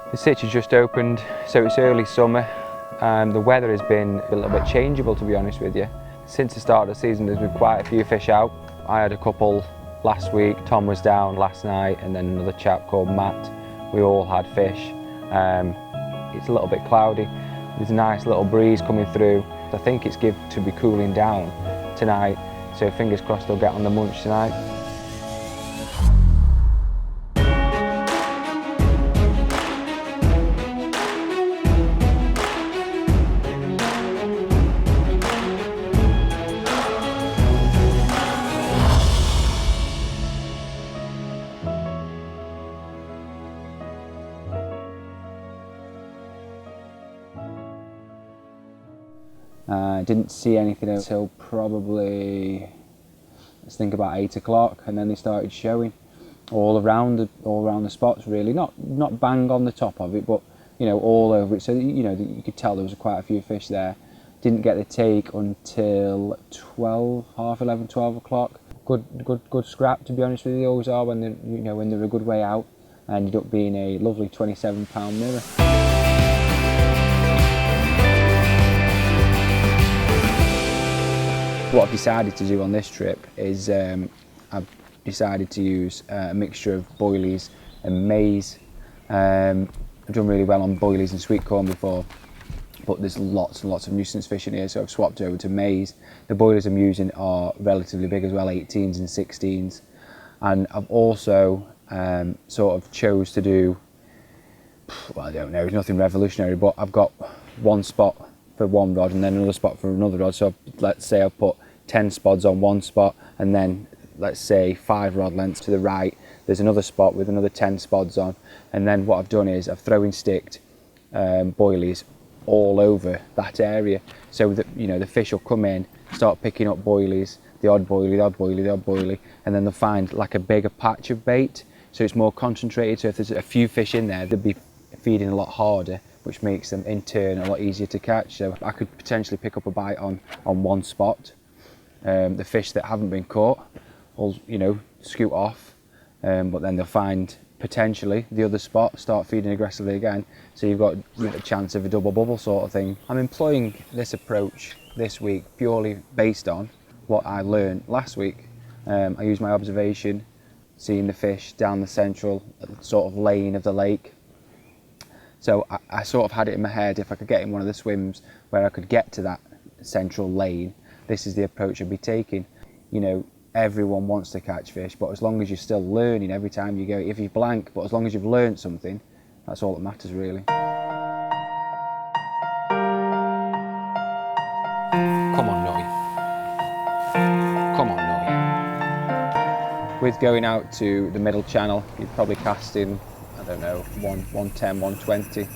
The Sitch has just opened, so it's early summer. The weather has been a little bit changeable, to be honest with you. Since the start of the season there's been quite a few fish out. I had a couple last week, Tom was down last night, and then another chap called Matt. We all had fish. It's a little bit cloudy. There's a nice little breeze coming through. I think it's good to be cooling down tonight, so fingers crossed they'll get on the munch tonight. I didn't see anything until probably, let's think, about 8 o'clock, and then they started showing all around the spots, really. Not bang on the top of it, but you know, all over it. So you could tell there was quite a few fish there. Didn't get the take until 12, half 11, 12 o'clock. Good scrap, to be honest with you. They always are when they're a good way out. And ended up being a lovely 27-pound mirror. What I've decided to do on this trip is I've decided to use a mixture of boilies and maize. I've done really well on boilies and sweet corn before, but there's lots and lots of nuisance fish in here, so I've swapped over to maize. The boilies I'm using are relatively big as well, 18s and 16s. And I've also sort of chose to do, well, I don't know, it's nothing revolutionary, but I've got one spot for one rod and then another spot for another rod. So let's say I've put 10 spods on one spot, and then let's say 5 rod lengths to the right there's another spot with another 10 spods on. And then what I've done is I've throwing sticked boilies all over that area, so that the fish will come in, start picking up boilies, the odd boilie, the odd boilie, the odd boilie, and then they'll find like a bigger patch of bait, so it's more concentrated. So if there's a few fish in there, they'll be feeding a lot harder, which makes them in turn a lot easier to catch. So I could potentially pick up a bite on one spot. The fish that haven't been caught will scoot off, but then they'll find potentially the other spot, start feeding aggressively again, so you've got a chance of a double bubble sort of thing. I'm employing this approach this week purely based on what I learned last week. I used my observation, seeing the fish down the central sort of lane of the lake. So I sort of had it in my head, if I could get in one of the swims where I could get to that central lane, this is the approach I'd be taking. Everyone wants to catch fish, but as long as you're still learning every time you go, if you're blank, but as long as you've learned something, that's all that matters really. Come on, Nutty. Come on, Nutty. With going out to the middle channel, you're probably casting, I don't know, 110, 120,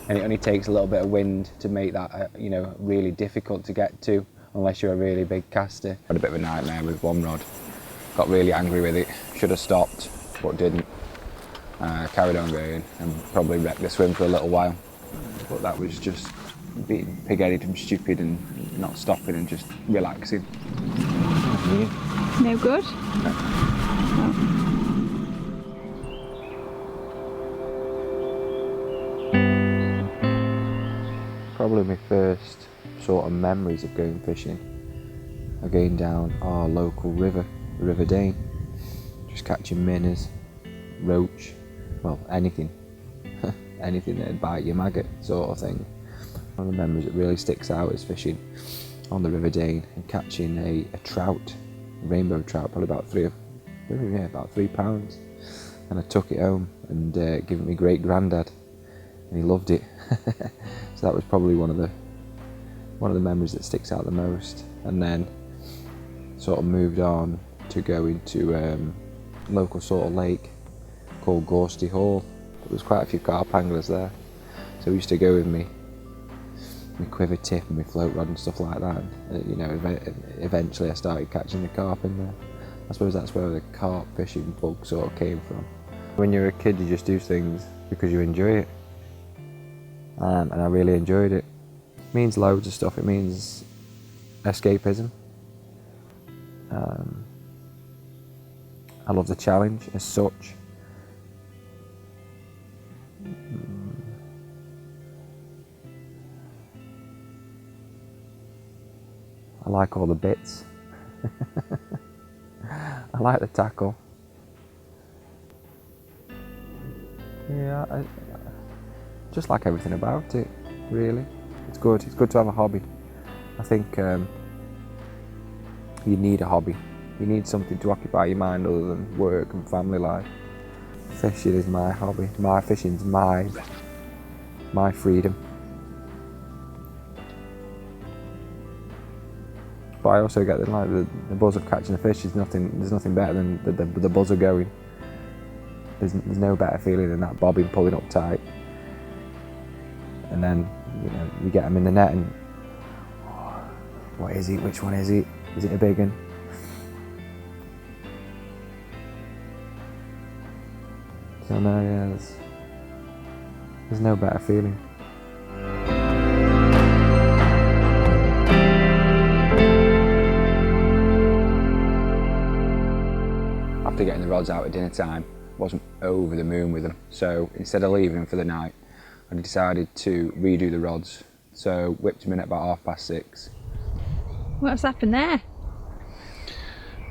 and it only takes a little bit of wind to make that, really difficult to get to, unless you're a really big caster. Had a bit of a nightmare with one rod. Got really angry with it. Should have stopped, but didn't. Carried on going and probably wrecked the swim for a little while. But that was just being pig-headed and stupid and not stopping and just relaxing. No good? No. Probably my first sort of memories of going fishing are going down our local river, the River Dane, just catching minnows, roach, well, anything that'd bite your maggot sort of thing. One of the memories that really sticks out is fishing on the River Dane and catching a trout, a rainbow trout, probably about 3 pounds, and I took it home and gave it my great granddad, and he loved it. So that was probably one of the memories that sticks out the most. And then sort of moved on to go into a local sort of lake called Gorsty Hall. There was quite a few carp anglers there, so I used to go with me quiver tip and my float rod and stuff like that. And, eventually I started catching the carp in there. I suppose that's where the carp fishing bug sort of came from. When you're a kid, you just do things because you enjoy it, and I really enjoyed it. It means loads of stuff. It means escapism. I love the challenge as such. I like all the bits. I like the tackle. Yeah, I just like everything about it, really. It's good to have a hobby. I think you need a hobby. You need something to occupy your mind other than work and family life. Fishing is my hobby. Fishing's my freedom. But I also get the buzz of catching a fish. There's nothing better than the buzz of going. There's no better feeling than that bobbing, pulling up tight, and then you get them in the net and what is it? Which one is it? Is it a big one? So no, yeah, there's no better feeling. After getting the rods out at dinner time, wasn't over the moon with them, so instead of leaving them for the night, I decided to redo the rods. So whipped them in at about 6:30. What's happened there?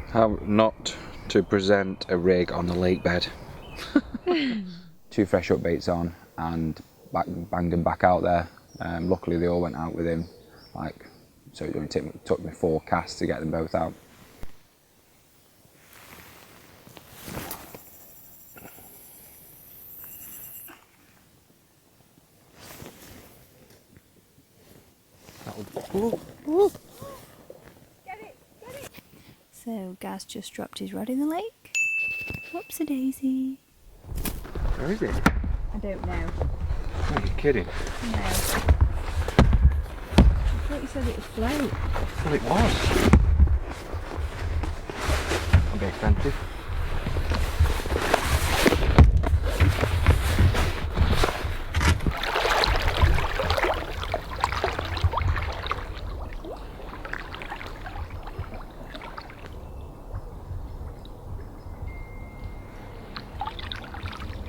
How not to present a rig on the lake bed. 2 fresh up baits on and banged them back out there. Luckily they all went out within so it only took me 4 casts to get them both out. Get it! So Gaz just dropped his rod in the lake. Whoopsie daisy. Where is it? I don't know. Are you kidding? No. I thought you said it would float. Well, it was. A bit expensive.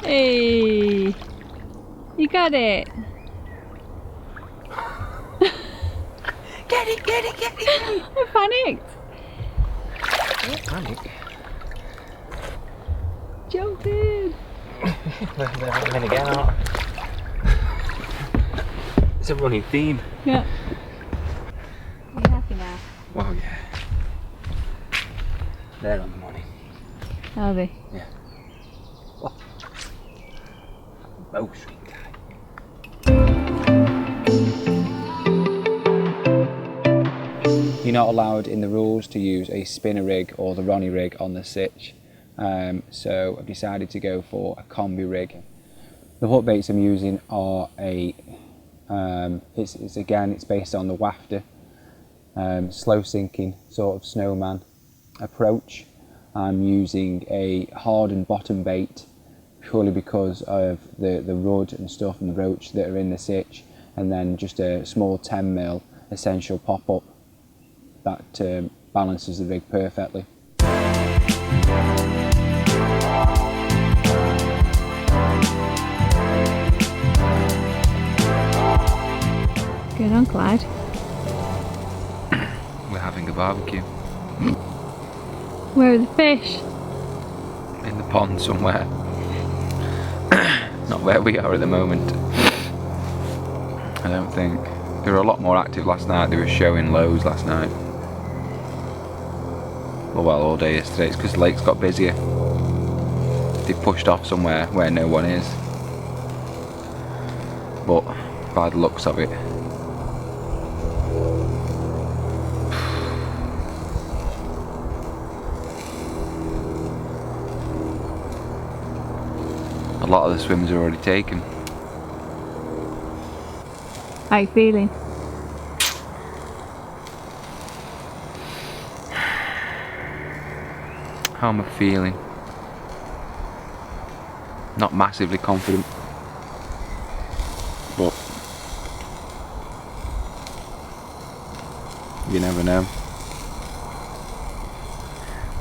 Hey! You got it! Get it! I panicked! Don't panic. Jump in! Then again, it's a running theme. Yeah. Are you happy now? Well, yeah. They're on the money. Are they? Yeah. Oh. Oh, sweet guy. You're not allowed in the rules to use a spinner rig or the Ronnie rig on the Sitch. So I've decided to go for a combi rig. The hook baits I'm using are it's based on the wafter, slow sinking sort of snowman approach. I'm using a hardened bottom bait purely because of the rud and stuff and the roach that are in the Sitch, and then just a small 10mm essential pop-up that balances the rig perfectly. Going on, Clyde? We're having a barbecue Where are the fish? in the pond somewhere. Not where we are at the moment. I don't think. They were a lot more active last night. They were showing loads last night. Well, all day yesterday. It's because the lake's got busier. They pushed off somewhere where no one is. But by the looks of it, a lot of the swims are already taken. How are you feeling? How am I feeling? Not massively confident, but you never know.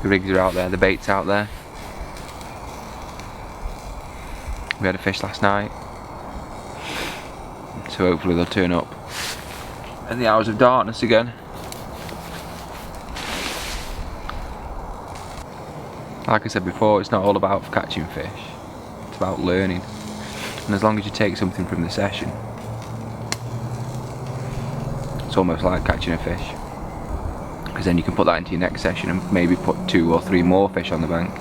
The rigs are out there, the bait's out there. We had a fish last night, so hopefully they'll turn up in the hours of darkness again. Like I said before, it's not all about catching fish, it's about learning. And as long as you take something from the session, it's almost like catching a fish. Because then you can put that into your next session and maybe put 2 or 3 more fish on the bank.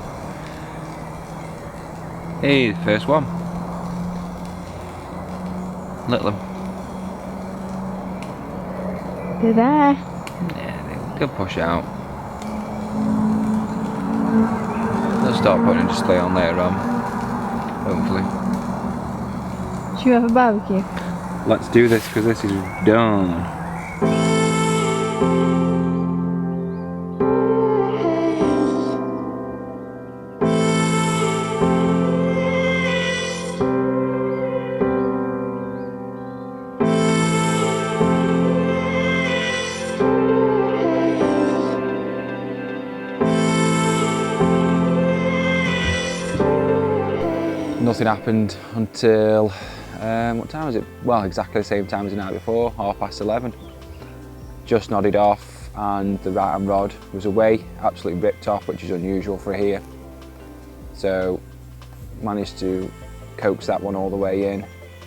Hey, the first one. Little one. Go there. Yeah, they'll push out. They'll start putting a display on later on, hopefully. Should we have a barbecue? Let's do this because this is done. Nothing happened until, what time was it? Well, exactly the same time as the night before, 11:30. Just nodded off and the right hand rod was away, absolutely ripped off, which is unusual for here. So managed to coax that one all the way in.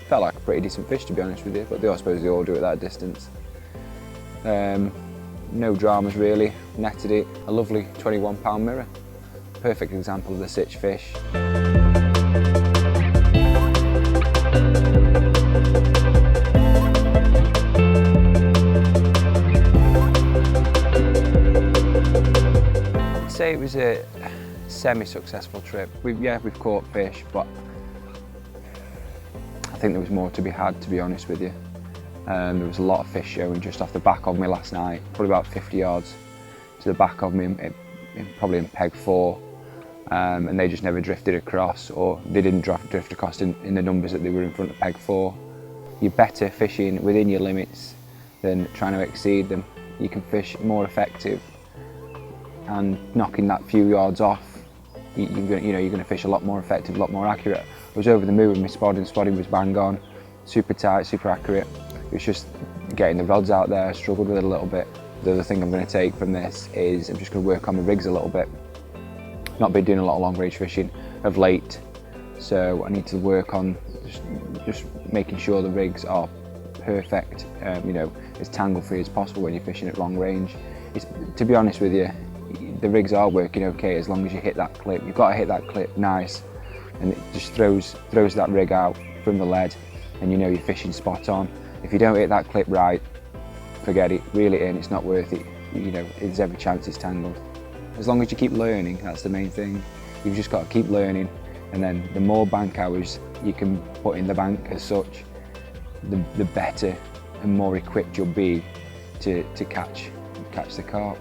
Felt like a pretty decent fish, to be honest with you, but I suppose they all do at that distance. No dramas really, netted it. A lovely 21-pound mirror. Perfect example of the Sitch fish. I'd say it was a semi-successful trip. We've caught fish, but I think there was more to be had, to be honest with you. There was a lot of fish showing just off the back of me last night, probably about 50 yards to the back of me, probably in peg 4, and they just never drifted across, or they didn't drift across in the numbers that they were in front of peg 4. You're better fishing within your limits than trying to exceed them. You can fish more effective, and knocking that few yards off, you're going to fish a lot more effective, a lot more accurate. I was over the moon with my spotting. Spotting was bang on, super tight, super accurate. It was just getting the rods out there. I struggled with it a little bit. The other thing I'm going to take from this is I'm just going to work on the rigs a little bit. Not been doing a lot of long range fishing of late, so I need to work on just making sure the rigs are perfect, as tangle free as possible when you're fishing at long range. To be honest with you, the rigs are working okay as long as you hit that clip. You've got to hit that clip nice, and it just throws that rig out from the lead, and you know you're fishing spot on. If you don't hit that clip right, forget it, reel it in, it's not worth it. There's every chance it's tangled. As long as you keep learning, that's the main thing. You've just got to keep learning, and then the more bank hours you can put in the bank as such, the better and more equipped you'll be to catch the carp.